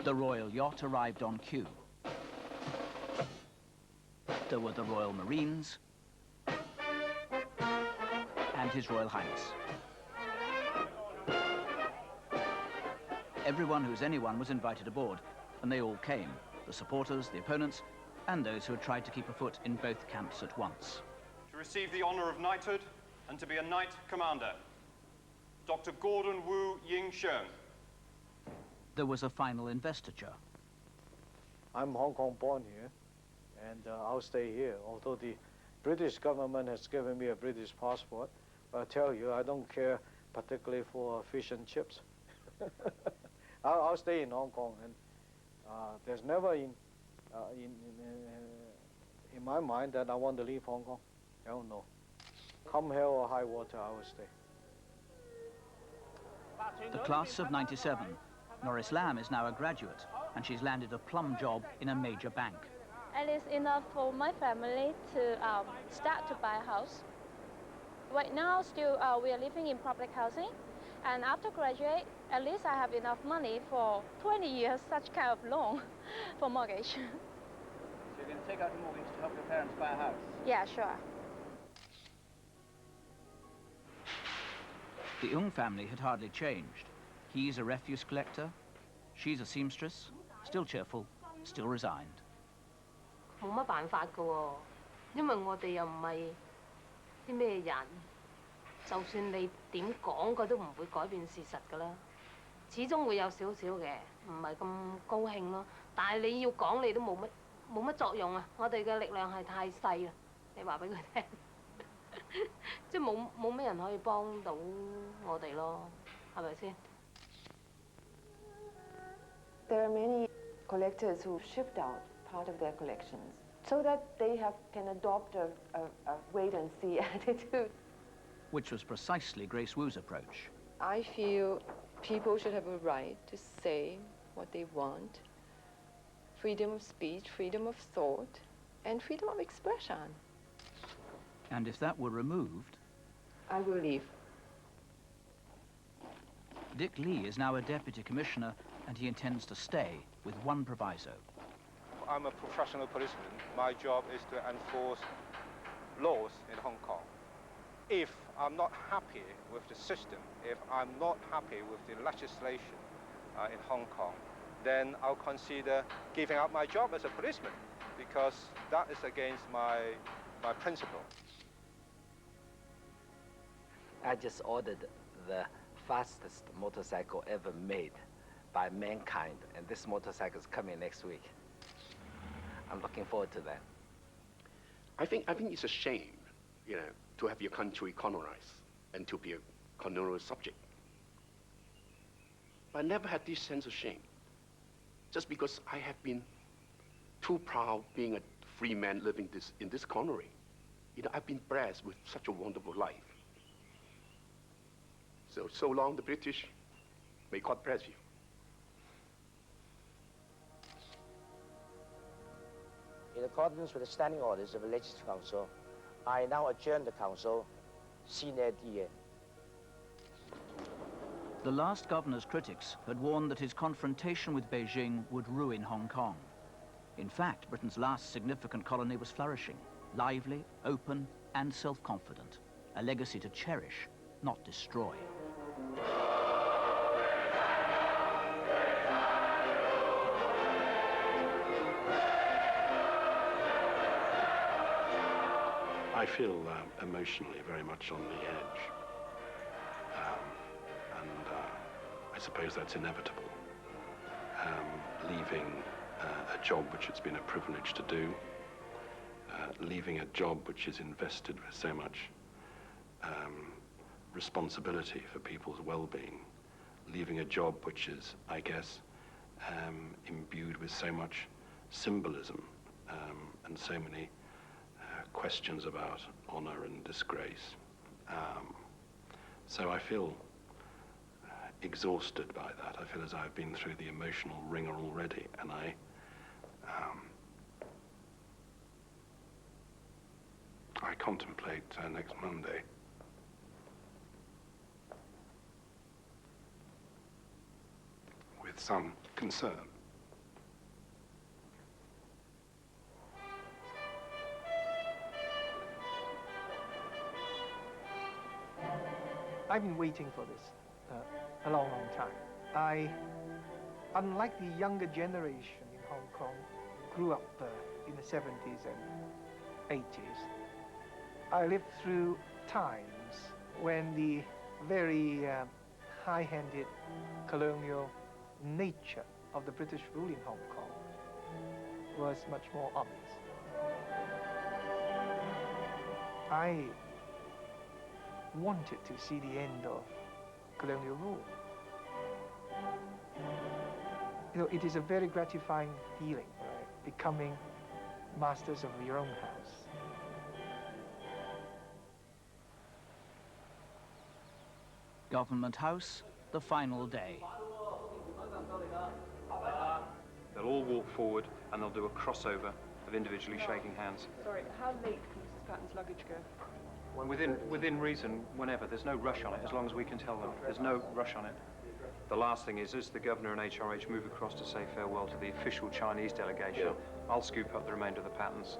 The royal yacht arrived on cue. There were the Royal Marines and His Royal Highness. Everyone who's anyone was invited aboard, and they all came, the supporters, the opponents, and those who had tried to keep a foot in both camps at once. To receive the honour of knighthood and to be a Knight Commander, Dr. Gordon Wu Ying Sheng. There was a final investiture. I'm Hong Kong born here, and I'll stay here, although the British government has given me a British passport. But I tell you, I don't care particularly for fish and chips. I'll stay in Hong Kong, and there's never in my mind that I want to leave Hong Kong. Hell no. Come hell or high water, I will stay. The class of '97. Norris Lam is now a graduate, and she's landed a plum job in a major bank. At least enough for my family to start to buy a house. Right now, still we are living in public housing, and after graduate, at least I have enough money for 20 years, such kind of loan for mortgage. So you're going to take out a mortgage to help your parents buy a house? Yeah, sure. The Ung family had hardly changed. He's a refuse collector, she's a seamstress, still cheerful, still resigned. 冇乜辦法㗎喎，因為我哋又唔係啲咩人，就算你點講，佢都唔會改變事實㗎啦。始終會有少少嘅，唔係咁高興咯。但係你要講，你都冇乜作用啊！我哋嘅力量係太細啦，你話俾佢聽，即係冇咩人可以幫到我哋咯，係咪先？ There are many collectors who shipped out part of their collections so that they can adopt a wait-and-see attitude. Which was precisely Grace Wu's approach. I feel people should have a right to say what they want. Freedom of speech, freedom of thought, and freedom of expression. And if that were removed... I will leave. Dick Lee is now a deputy commissioner, and he intends to stay with one proviso. I'm a professional policeman. My job is to enforce laws in Hong Kong. If I'm not happy with the system, if I'm not happy with the legislation in Hong Kong, then I'll consider giving up my job as a policeman, because that is against my principle. I just ordered the fastest motorcycle ever made by mankind, and this motorcycle is coming next week. I'm looking forward to that. I think it's a shame, you know, to have your country colonized and to be a colonial subject. But I never had this sense of shame, just because I have been too proud being a free man living in this colony. You know, I've been blessed with such a wonderful life. So long the British, may God bless you. In accordance with the standing orders of the Legislative Council, I now adjourn the Council sine die. The last governor's critics had warned that his confrontation with Beijing would ruin Hong Kong. In fact, Britain's last significant colony was flourishing, lively, open, and self-confident, a legacy to cherish, not destroy. I feel emotionally very much on the edge, and I suppose that's inevitable. Leaving a job which it's been a privilege to do, leaving a job which is invested with so much responsibility for people's well-being, leaving a job which is, I guess, imbued with so much symbolism and so many questions about honor and disgrace. So I feel exhausted by that. I feel as I've been through the emotional ringer already, and I contemplate next Monday. With some concern. I've been waiting for this a long, long time. Unlike the younger generation in Hong Kong, grew up in the 70s and 80s, I lived through times when the very high-handed colonial nature of the British rule in Hong Kong was much more obvious. I wanted to see the end of colonial rule. You know, it is a very gratifying feeling, right? Becoming masters of your own house. Government House, the final day. They'll all walk forward and they'll do a crossover of individually shaking hands. Sorry, how late can Mrs. Patten's luggage go? Within reason, whenever. There's no rush on it, as long as we can tell them. There's no rush on it. The last thing is, as the Governor and HRH move across to say farewell to the official Chinese delegation, I'll scoop up the remainder of the Pattens,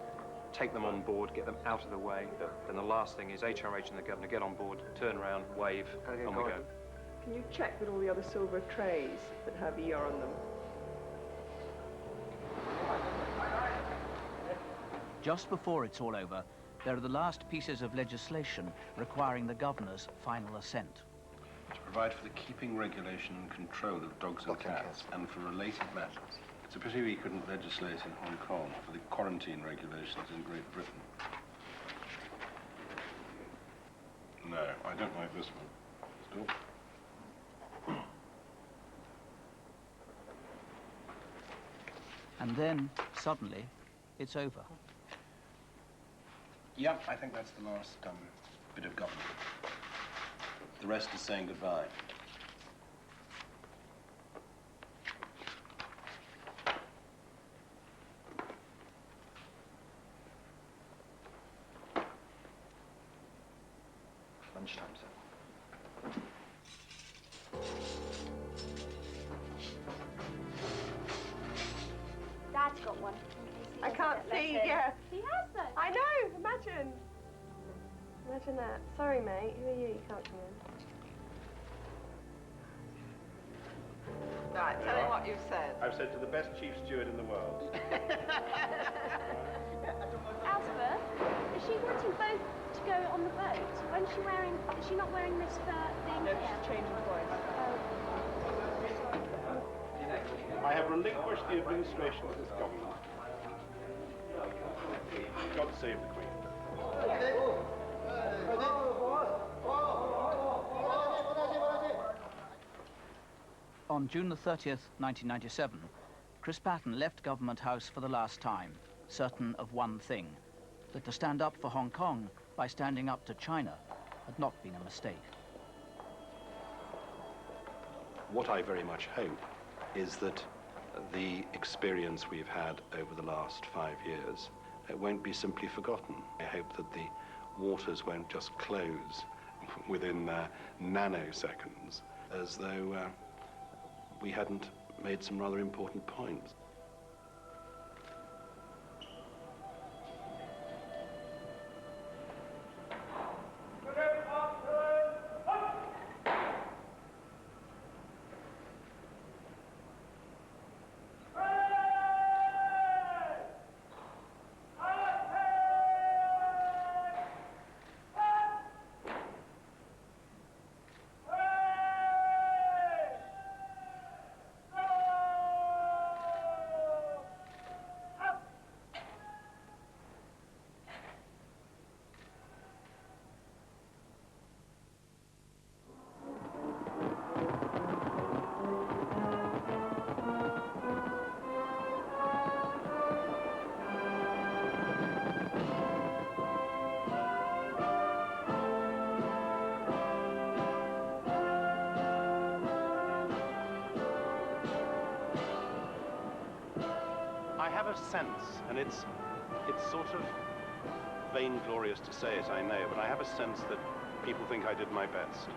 take them on board, get them out of the way. Then the last thing is HRH and the Governor get on board, turn around, wave, and we go. Can you check that all the other silver trays that have ER on them? Just before it's all over, there are the last pieces of legislation requiring the Governor's final assent. To provide for the keeping, regulation and control of dogs and cats, and for related matters. It's a pity we couldn't legislate in Hong Kong for the quarantine regulations in Great Britain. No, I don't like this one. Still. And then, suddenly, it's over. Yep, I think that's the last bit of government. The rest is saying goodbye. Lunchtime, sir. Dad's got one. I can't see, yeah. He has though. I know, imagine. Imagine that. Sorry, mate. Who are you? You can't come in. Right, tell him what you've said. I've said to the best chief steward in the world. Elizabeth, is she wanting both to go on the boat? When's she wearing? Is she not wearing this thing No, here? she's changing twice. I have relinquished the administration of this government. God save the Queen. On June the 30th, 1997, Chris Patten left Government House for the last time, certain of one thing, that to stand up for Hong Kong by standing up to China had not been a mistake. What I very much hope is that the experience we've had over the last 5 years, it won't be simply forgotten. I hope that the waters won't just close within nanoseconds, as though we hadn't made some rather important points. a sense, and it's sort of vainglorious to say it, I know, but I have a sense that people think I did my best.